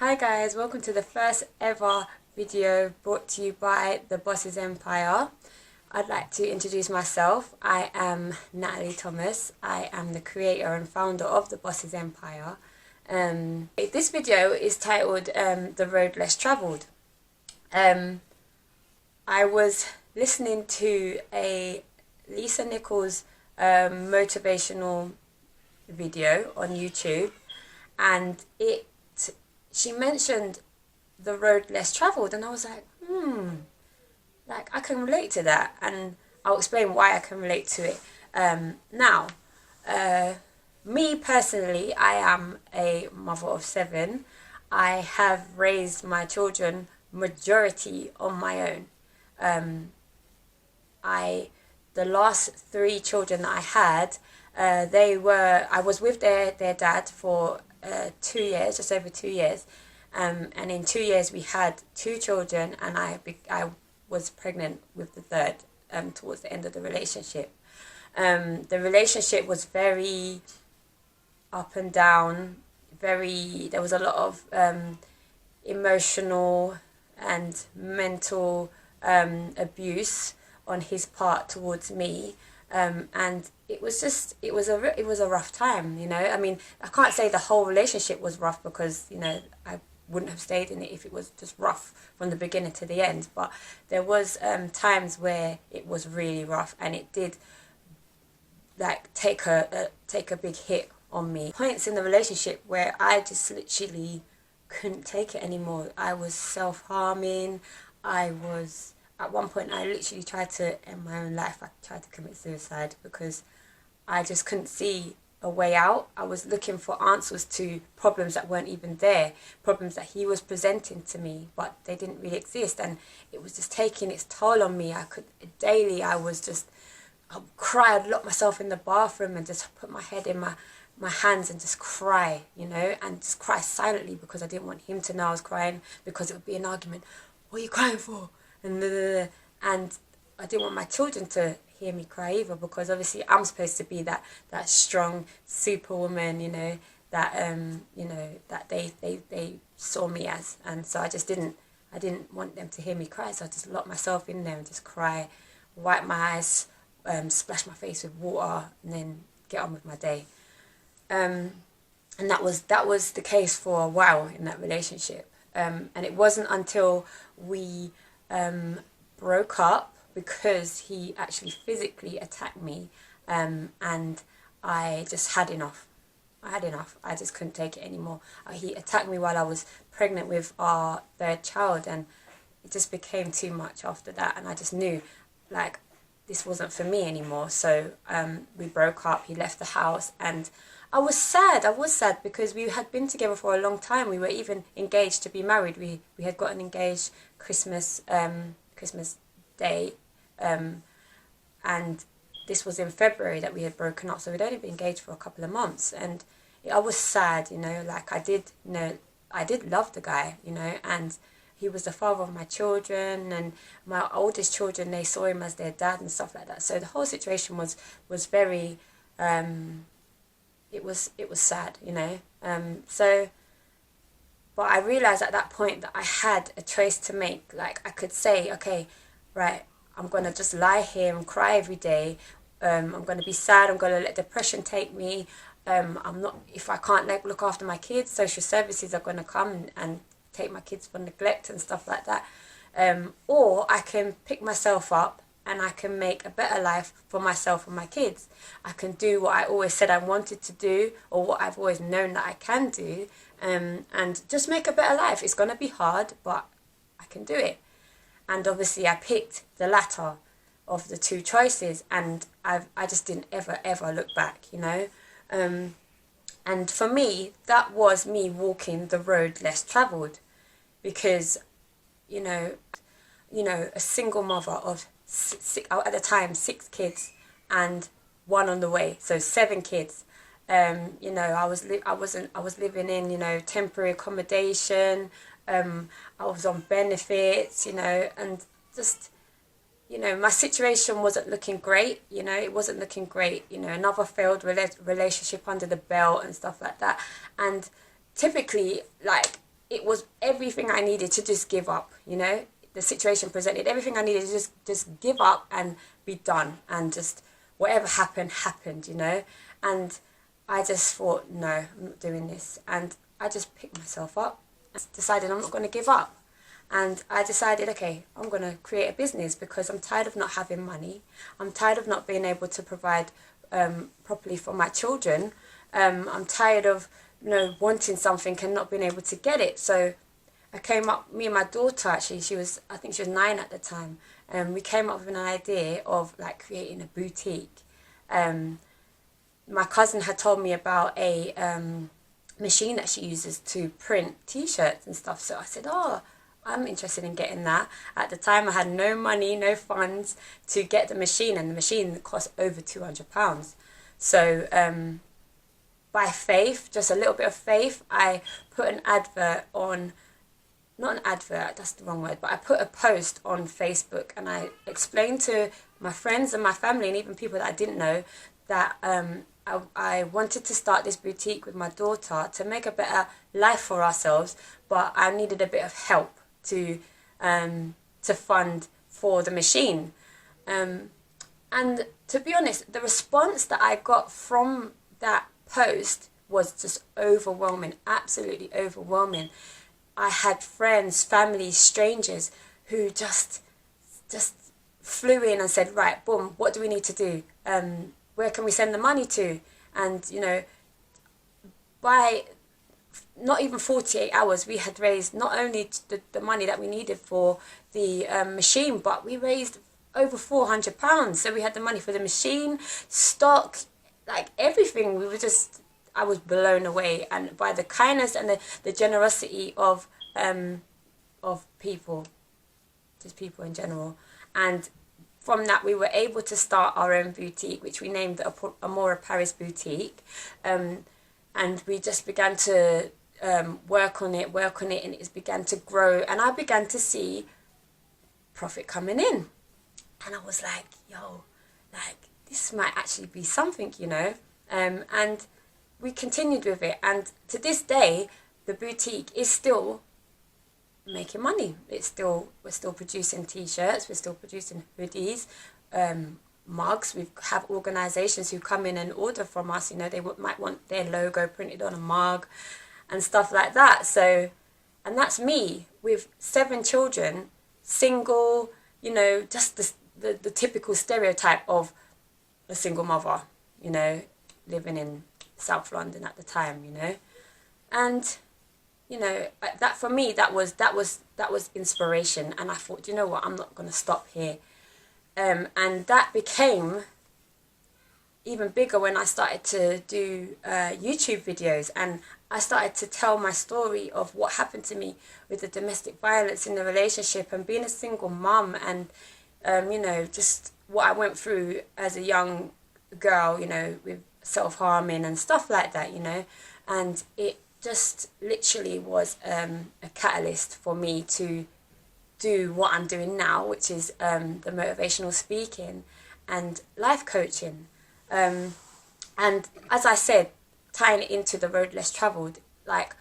Hi guys, welcome to the first ever video brought to you by The Boss's Empire. I'd like to introduce myself. I am Natalie Thomas. I am the creator and founder of The Boss's Empire. This video is titled The Road Less Travelled. I was listening to a Lisa Nichols motivational video on YouTube, and she mentioned the road less travelled, and I was like, like I can relate to that, and I'll explain why I can relate to it. Now, me personally, I am a mother of 7. I have raised my children majority on my own. The last 3 children that I had, I was with their dad for 2 years, just over 2 years, and in 2 years we had 2 children, and I was pregnant with the third towards the end of the relationship. The relationship was very up and down, there was a lot of emotional and mental abuse on his part towards me, and it was a rough time, you know. I mean, I can't say the whole relationship was rough, because, you know, I wouldn't have stayed in it if it was just rough from the beginning to the end. But there was times where it was really rough, and it did like take a big hit on me. Points in the relationship where I just literally couldn't take it anymore. I was self-harming. At one point, I literally tried to end my own life. I tried to commit suicide because I just couldn't see a way out. I was looking for answers to problems that weren't even there, problems that he was presenting to me, but they didn't really exist, and it was just taking its toll on me. I would cry. I'd lock myself in the bathroom and just put my head in my hands and just cry, you know, and just cry silently, because I didn't want him to know I was crying, because it would be an argument. What are you crying for? And I didn't want my children to hear me cry either, because obviously I'm supposed to be that strong superwoman, you know, that that they saw me as, and so I didn't want them to hear me cry, so I just locked myself in there and just cry, wipe my eyes, splash my face with water, and then get on with my day. And that was the case for a while in that relationship, and it wasn't until we broke up, because he actually physically attacked me, and I just had enough. I just couldn't take it anymore. He attacked me while I was pregnant with our third child, and it just became too much after that, and I just knew, like, this wasn't for me anymore. So we broke up. He left the house, and I was sad because we had been together for a long time. We were even engaged to be married. We had gotten engaged Christmas Day, and this was in February that we had broken up, so we'd only been engaged for a couple of months, and I was sad, you know, like I did love the guy, you know, and he was the father of my children, and my oldest children, they saw him as their dad and stuff like that. So the whole situation was very, it was sad, you know. But I realised at that point that I had a choice to make. Like, I could say, okay, right, I'm going to just lie here and cry every day. I'm going to be sad. I'm going to let depression take me. If I can't look after my kids, social services are going to come and take my kids for neglect and stuff like that. Or I can pick myself up, and I can make a better life for myself and my kids. I can do what I always said I wanted to do, or what I've always known that I can do, and just make a better life. It's going to be hard, but I can do it. And obviously I picked the latter of the 2 choices, and I just didn't ever look back, you know. And for me, that was me walking the road less travelled, because, you know, a single mother of at the time 6 kids and 1 on the way, so 7 kids. You know, I was living in, you know, temporary accommodation. I was on benefits, you know, and just, you know, my situation wasn't looking great. You know, it wasn't looking great. You know, another failed relationship under the belt and stuff like that. And typically, like, it was everything I needed to just give up, you know. The situation presented everything I needed to just give up and be done, and just whatever happened, you know. And I just thought, no, I'm not doing this. And I just picked myself up and decided I'm not going to give up. And I decided, okay, I'm going to create a business because I'm tired of not having money. I'm tired of not being able to provide properly for my children. I'm tired of, you know, wanting something and not being able to get it. So I came up, me and my daughter actually, I think she was 9 at the time, and we came up with an idea of like creating a boutique. My cousin had told me about a machine that she uses to print t-shirts and stuff, so I said, oh, I'm interested in getting that. At the time I had no money, no funds to get the machine, and the machine cost over £200. So by faith, just a little bit of faith, I put an advert on, not an advert, that's the wrong word, but I put a post on Facebook, and I explained to my friends and my family and even people that I didn't know that I wanted to start this boutique with my daughter to make a better life for ourselves, but I needed a bit of help to fund for the machine. And to be honest, the response that I got from that post was just overwhelming, absolutely overwhelming. I had friends, family, strangers who just flew in and said, right, boom, what do we need to do? Where can we send the money to? And, you know, by not even 48 hours, we had raised not only the money that we needed for the machine, but we raised over £400. So we had the money for the machine, stock, like everything. I was blown away, and by the kindness and the generosity of people, just people in general. And from that, we were able to start our own boutique, which we named the Amora Paris Boutique. And we just began to work on it, and it began to grow. And I began to see profit coming in. And I was like, yo, like, this might actually be something, you know. And we continued with it. And to this day, the boutique is still making money. We're still producing t-shirts, we're still producing hoodies, mugs. We have organizations who come in and order from us, you know, they might want their logo printed on a mug and stuff like that. So, and that's me with 7 children, single, you know, just the typical stereotype of a single mother, you know, living in South London at the time, you know. And you know, that for me, that was inspiration. And I thought, you know what, I'm not going to stop here. And that became even bigger when I started to do YouTube videos, and I started to tell my story of what happened to me with the domestic violence in the relationship and being a single mum, and you know, just what I went through as a young girl, you know, with self-harming and stuff like that, you know. And it just literally was a catalyst for me to do what I'm doing now, which is the motivational speaking and life coaching. And as I said, tying it into the road less travelled, like,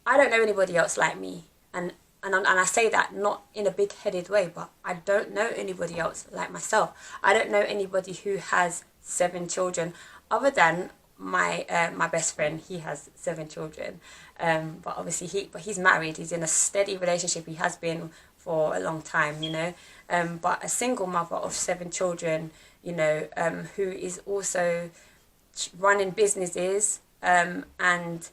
I don't know anybody else like me. And I say that not in a big-headed way, but I don't know anybody else like myself. I don't know anybody who has 7 children other than my best friend. He has 7 children, but obviously he's married. He's in a steady relationship. He has been for a long time, you know. But a single mother of 7 children, you know, who is also running businesses, and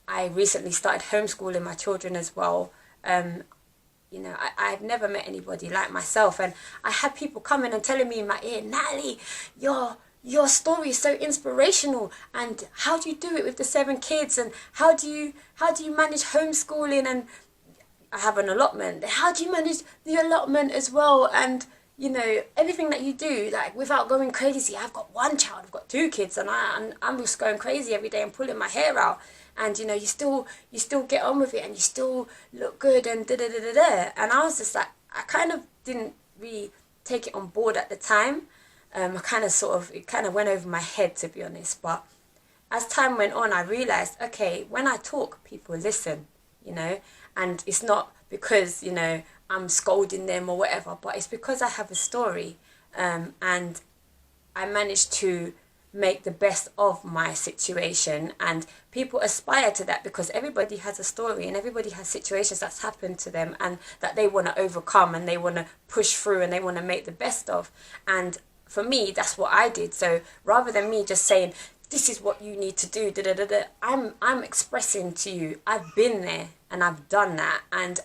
I recently started homeschooling my children as well. You know, I've never met anybody like myself, and I had people coming and telling me in my ear, Natalie, your story is so inspirational, and how do you do it with the 7 kids, and how do you manage homeschooling, and I have an allotment, how do you manage the allotment as well, and you know, everything that you do, like, without going crazy. I've got 1 child, I've got 2 kids, and I'm just going crazy every day and pulling my hair out, and you know, you still get on with it, and you still look good, and da-da-da-da-da. And I was just like, I kind of didn't really take it on board at the time. I kind of it kind of went over my head, to be honest, but as time went on, I realized, okay, when I talk, people listen, you know, and it's not because, you know, I'm scolding them or whatever, but it's because I have a story, and I managed to make the best of my situation, and people aspire to that because everybody has a story and everybody has situations that's happened to them and that they want to overcome and they want to push through and they want to make the best of. And for me, that's what I did. So rather than me just saying, this is what you need to do, da, da, da, da, I'm expressing to you, I've been there and I've done that, and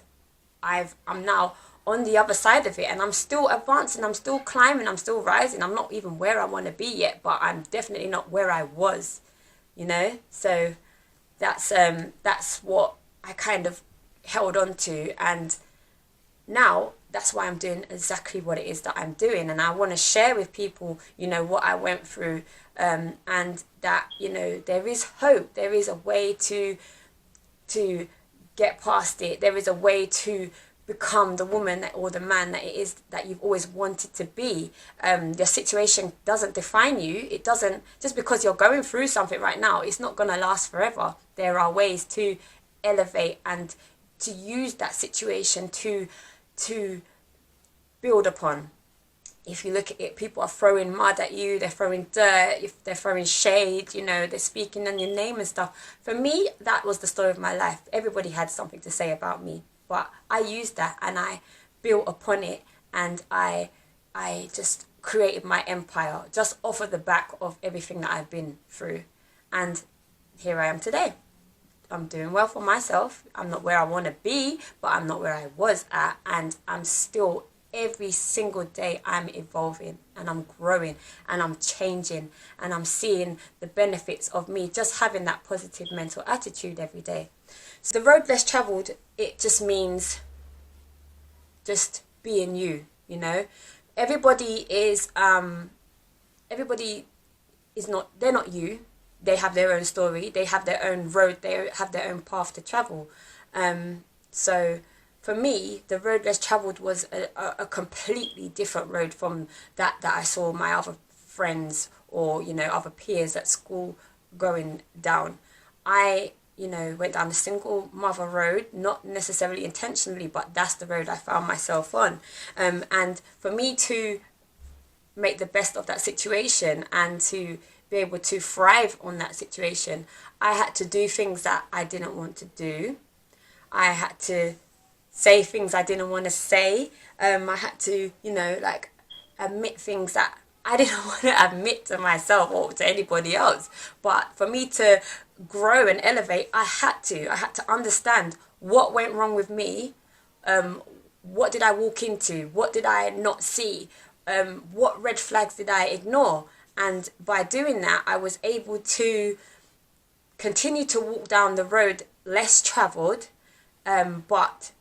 I'm now on the other side of it, and I'm still advancing, I'm still climbing, I'm still rising. I'm not even where I want to be yet, but I'm definitely not where I was, you know. So that's what I kind of held on to, and now that's why I'm doing exactly what it is that I'm doing, and I want to share with people, you know, what I went through, and that, you know, there is hope, there is a way to get past it, there is a way to become the woman or the man that it is that you've always wanted to be. Your situation doesn't define you. It doesn't, just because you're going through something right now, it's not going to last forever. There are ways to elevate and to use that situation to build upon. If you look at it, people are throwing mud at you, they're throwing dirt, if they're throwing shade, you know, they're speaking on your name and stuff. For me, that was the story of my life. Everybody had something to say about me, but I used that and I built upon it, and I just created my empire just off of the back of everything that I've been through. And here I am today. I'm doing well for myself. I'm not where I want to be, but I'm not where I was at, and I'm still, every single day I'm evolving and I'm growing and I'm changing, and I'm seeing the benefits of me just having that positive mental attitude every day. So the road less traveled, it just means just being you, you know. Everybody is not, they're not you. They have their own story, they have their own road, they have their own path to travel. So for me, the road less traveled was a completely different road from that I saw my other friends or, you know, other peers at school going down. I, you know, went down the single mother road, not necessarily intentionally, but that's the road I found myself on. And for me to make the best of that situation and to be able to thrive on that situation, I had to do things that I didn't want to do. I had to say things I didn't want to say. I had to, you know, like, admit things that I didn't want to admit to myself or to anybody else. But for me to grow and elevate, I had to understand what went wrong with me. What did I walk into? What did I not see? What red flags did I ignore? And by doing that, I was able to continue to walk down the road less traveled, but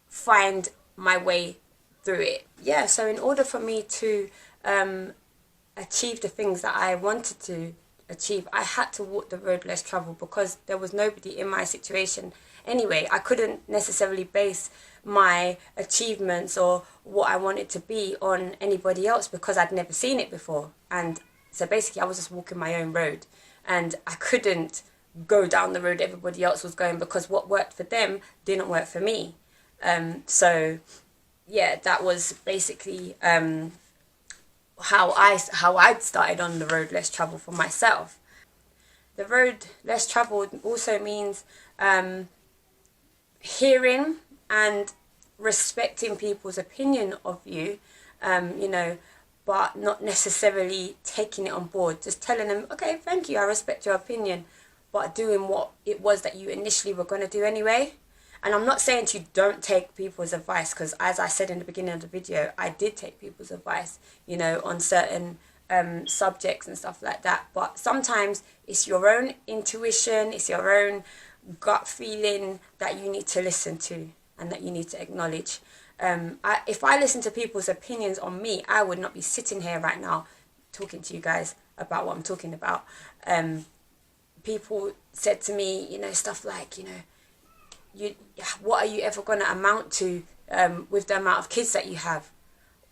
find my way through it. Yeah, so in order for me to achieve the things that I wanted to achieve, I had to walk the road less traveled because there was nobody in my situation anyway. I couldn't necessarily base my achievements or what I wanted to be on anybody else because I'd never seen it before. And so basically I was just walking my own road, and I couldn't go down the road everybody else was going because what worked for them didn't work for me. So yeah, that was basically how I'd started on the road less traveled for myself. The road less traveled also means hearing and respecting people's opinion of you, you know, but not necessarily taking it on board. Just telling them, okay, thank you, I respect your opinion, but doing what it was that you initially were going to do anyway. And I'm not saying to you don't take people's advice, because as I said in the beginning of the video, I did take people's advice, you know, on certain subjects and stuff like that. But sometimes it's your own intuition, it's your own gut feeling that you need to listen to and that you need to acknowledge. If I listened to people's opinions on me, I would not be sitting here right now talking to you guys about what I'm talking about. People said to me, you know, stuff like, you know, what are you ever going to amount to with the amount of kids that you have?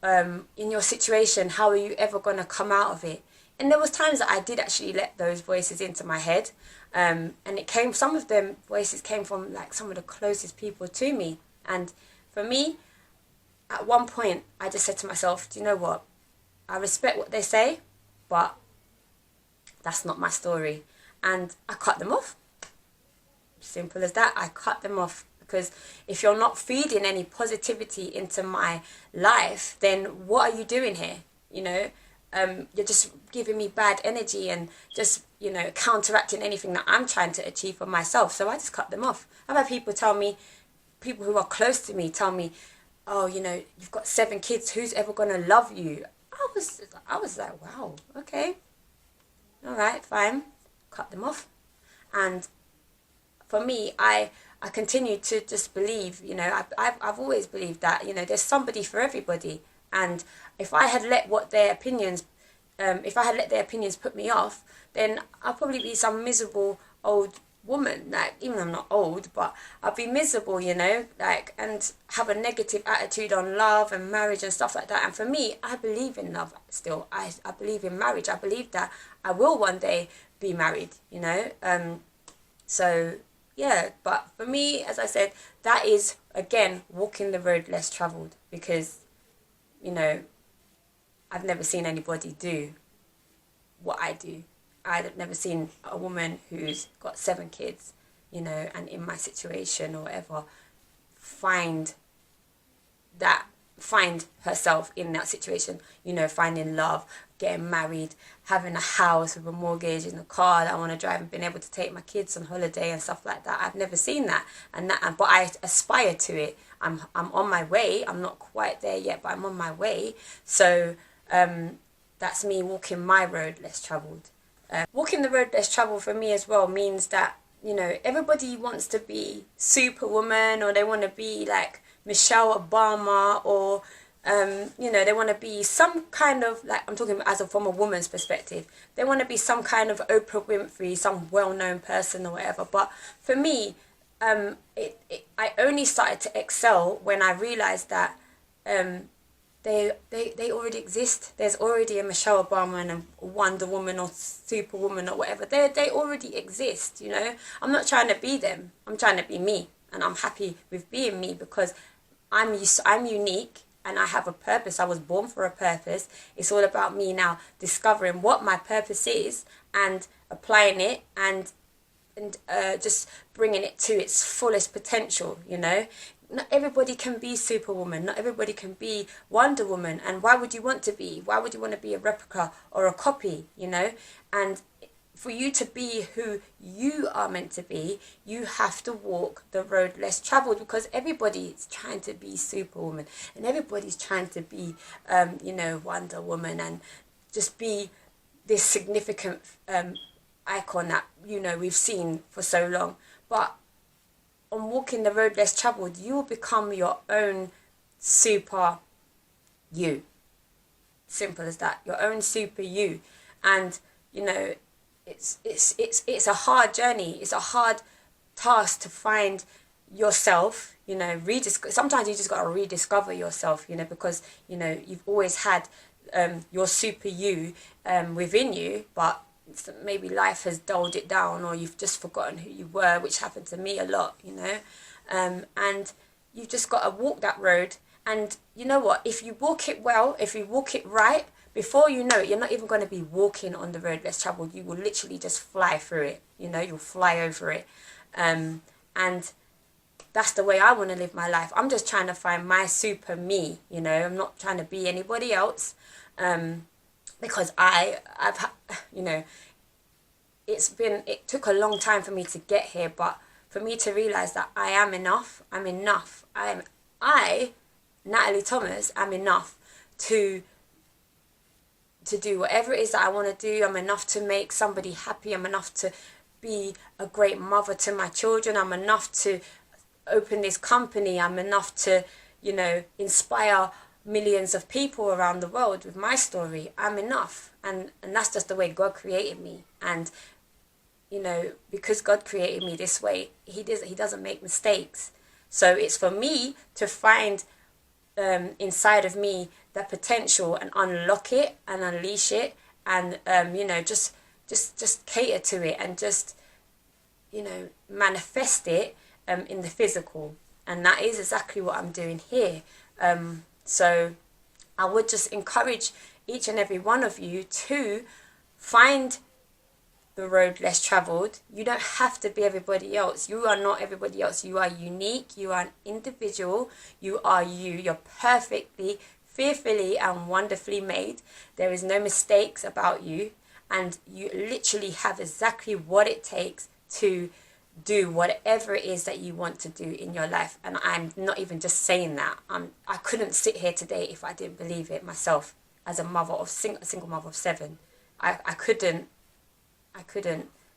In your situation, how are you ever going to come out of it? and there was times that I did actually let those voices into my head, and some of them voices came from like some of the closest people to me. And for me, at one point, I just said to myself, do you know what? I respect what they say, but that's not my story. And I cut them off. Simple as that. I cut them off, because if you're not feeding any positivity into my life, then what are you doing here? You know, you're just giving me bad energy and just, you know, counteracting anything that I'm trying to achieve for myself. So I just cut them off. I've had people tell me, people who are close to me tell me, oh, you know, you've got 7 kids, who's ever going to love you? I was like, wow, okay, all right, fine. Cut them off. And for me, I continue to just believe, you know, I've always believed that, you know, there's somebody for everybody. And if I had let their opinions put me off, then I'll probably be some miserable old woman. Like, even though I'm not old, but I'll be miserable, you know, like, and have a negative attitude on love and marriage and stuff like that. And for me, I believe in love still. I believe in marriage. I believe that I will one day be married, you know. So yeah, but for me, as I said, that is, again, walking the road less travelled, because, you know, I've never seen anybody do what I do. I've never seen a woman who's got 7 kids, you know, and in my situation or whatever, find herself in that situation, you know, finding love, getting married, having a house with a mortgage and a car that I want to drive, and being able to take my kids on holiday and stuff like that. I've never seen that, but I aspire to it. I'm on my way. I'm not quite there yet, but I'm on my way. So that's me walking my road less travelled. Walking the road less travelled for me as well means that, you know, everybody wants to be Superwoman, or they want to be like Michelle Obama, or you know, they want to be some kind of, like, I'm talking from a woman's perspective, they want to be some kind of Oprah Winfrey, some well-known person or whatever. But for me, I only started to excel when I realized that they already exist. There's already a Michelle Obama and a Wonder Woman or Superwoman or whatever. They already exist, you know. I'm not trying to be them. I'm trying to be me, and I'm happy with being me, because I'm unique and I have a purpose. I was born for a purpose. It's all about me now discovering what my purpose is and applying it, and just bringing it to its fullest potential, you know. Not everybody can be Superwoman. Not everybody can be Wonder Woman. And why would you want to be? Why would you want to be a replica or a copy, you know? And for you to be who you are meant to be, you have to walk the road less travelled, because everybody's trying to be Superwoman, and everybody's trying to be, you know, Wonder Woman, and just be this significant icon that, you know, we've seen for so long. But on walking the road less travelled, you will become your own super you. Simple as that. Your own super you. And, you know, it's a hard journey. It's a hard task to find yourself, you know, sometimes you just got to rediscover yourself, you know, because, you know, you've always had your super you within you, but maybe life has dulled it down, or you've just forgotten who you were, which happened to me a lot, you know. And you've just got to walk that road. And you know what, if you walk it well, if you walk it right, before you know it, you're not even going to be walking on the road less travelled. You will literally just fly through it, you know. You'll fly over it. And that's the way I want to live my life. I'm just trying to find my super me, you know. I'm not trying to be anybody else. Because I've you know, it took a long time for me to get here, but for me to realise that I am enough, I'm enough. I, Natalie Thomas, am enough to do whatever it is that I want to do. I'm enough to make somebody happy. I'm enough to be a great mother to my children. I'm enough to open this company. I'm enough to, you know, inspire millions of people around the world with my story. I'm enough. And that's just the way God created me. And, you know, because God created me this way, he doesn't make mistakes. So it's for me to find inside of me that potential and unlock it and unleash it, and you know, just cater to it, and just, you know, manifest it in the physical. And that is exactly what I'm doing here. So I would just encourage each and every one of you to find the road less traveled. You don't have to be everybody else. You are not everybody else. You are unique. You are an individual. You are you. You're perfectly, fearfully and wonderfully made. There is no mistakes about you, and you literally have exactly what it takes to do whatever it is that you want to do in your life. And I'm not even just saying that. I couldn't sit here today if I didn't believe it myself. As a mother of a single mother of 7, I couldn't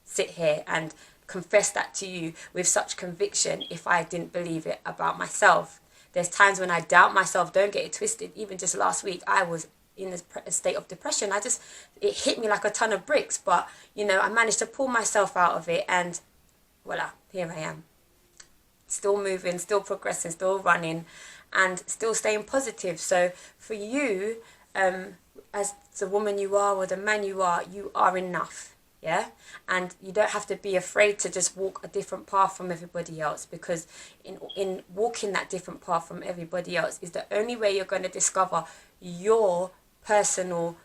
sit here and confess that to you with such conviction if I didn't believe it about myself. There's times when I doubt myself. Don't get it twisted. Even just last week, I was in a state of depression. It hit me like a ton of bricks, but you know, I managed to pull myself out of it, and voila, here I am, still moving, still progressing, still running, and still staying positive. So for you, as the woman you are or the man you are enough. Yeah, and you don't have to be afraid to just walk a different path from everybody else, because in walking that different path from everybody else is the only way you're going to discover your personal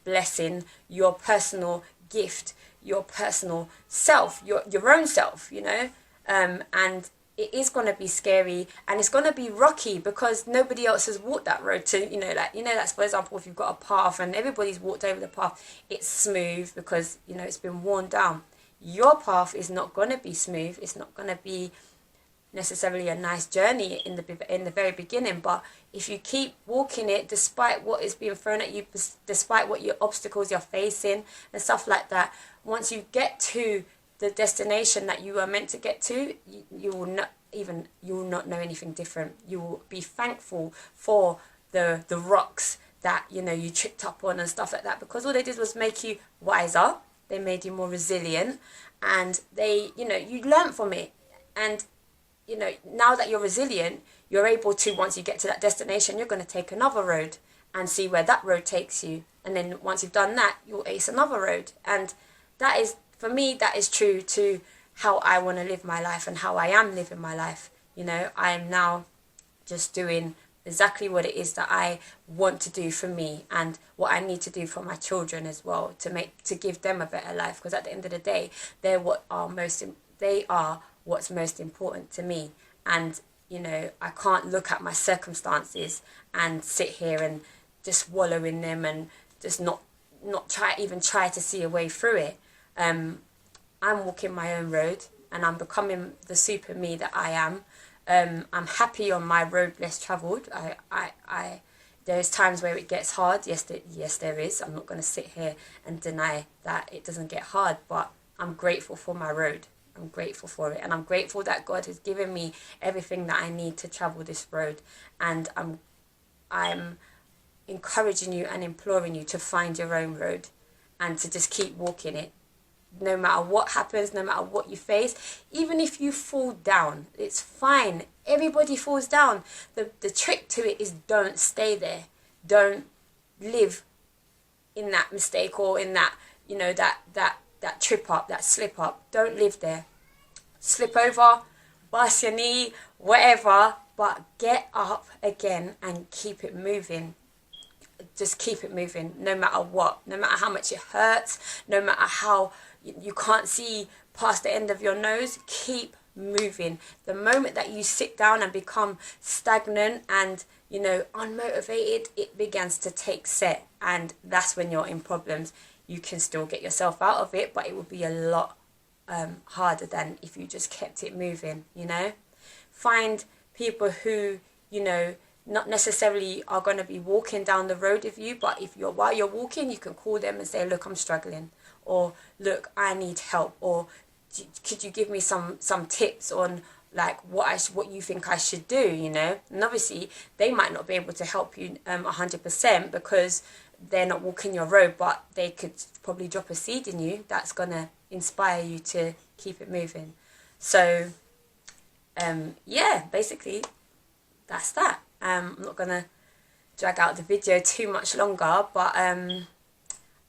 blessing, your personal gift, your personal self, your own self, you know. And it is going to be scary, and it's going to be rocky, because nobody else has walked that road to, you know, like, you know, that's, for example, if you've got a path and everybody's walked over the path, it's smooth because, you know, it's been worn down. Your path is not going to be smooth. It's not going to be necessarily a nice journey in the very beginning, but if you keep walking it despite what is being thrown at you, despite what your obstacles you're facing and stuff like that, once you get to the destination that you are meant to get to, you will not know anything different. You will be thankful for the rocks that, you know, you tripped up on and stuff like that, because all they did was make you wiser. They made you more resilient, and they, you know, you learn from it. And you know, now that you're resilient, you're able to, once you get to that destination, you're going to take another road and see where that road takes you. And then once you've done that, you'll ace another road. And that is, for me, that is true to how I want to live my life and how I am living my life. You know, I am now just doing exactly what it is that I want to do for me, and what I need to do for my children as well, to give them a better life. Because at the end of the day, they are what's most important to me. And you know, I can't look at my circumstances and sit here and just wallow in them and just not try to see a way through it. I'm walking my own road, and I'm becoming the super me that I am. I'm happy on my road less travelled. There's times where it gets hard. Yes, there is. I'm not going to sit here and deny that it doesn't get hard, but I'm grateful for my road. I'm grateful for it, and I'm grateful that God has given me everything that I need to travel this road. And I'm encouraging you and imploring you to find your own road and to just keep walking it. No matter what happens, no matter what you face, even if you fall down, it's fine. Everybody falls down. The trick to it is don't stay there. Don't live in that mistake, or in that, you know, that trip up, that slip up. Don't live there. Slip over, bust your knee, whatever, but get up again and keep it moving. Just keep it moving, no matter what, no matter how much it hurts, no matter how you can't see past the end of your nose. Keep moving. The moment that you sit down and become stagnant and, you know, unmotivated, it begins to take set, and that's when you're in problems. You can still get yourself out of it, but it would be a lot harder than if you just kept it moving. You know, find people who, you know, not necessarily are going to be walking down the road with you, but while you're walking, you can call them and say, look, I'm struggling, or look, I need help, or could you give me some tips on like what you think I should do, you know? And obviously they might not be able to help you 100% because they're not walking your road, but they could probably drop a seed in you that's gonna inspire you to keep it moving. So yeah, basically that's that. I'm not gonna drag out the video too much longer, but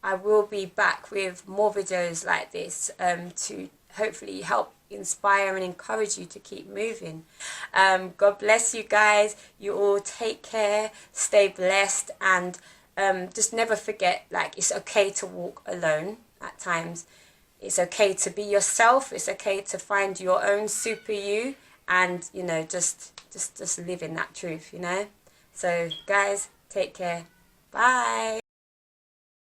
I will be back with more videos like this to hopefully help inspire and encourage you to keep moving. God bless you guys. You all take care, stay blessed, and just never forget, like, it's okay to walk alone at times. It's okay to be yourself. It's okay to find your own super you, and you know, just live in that truth, you know. So guys, take care. Bye.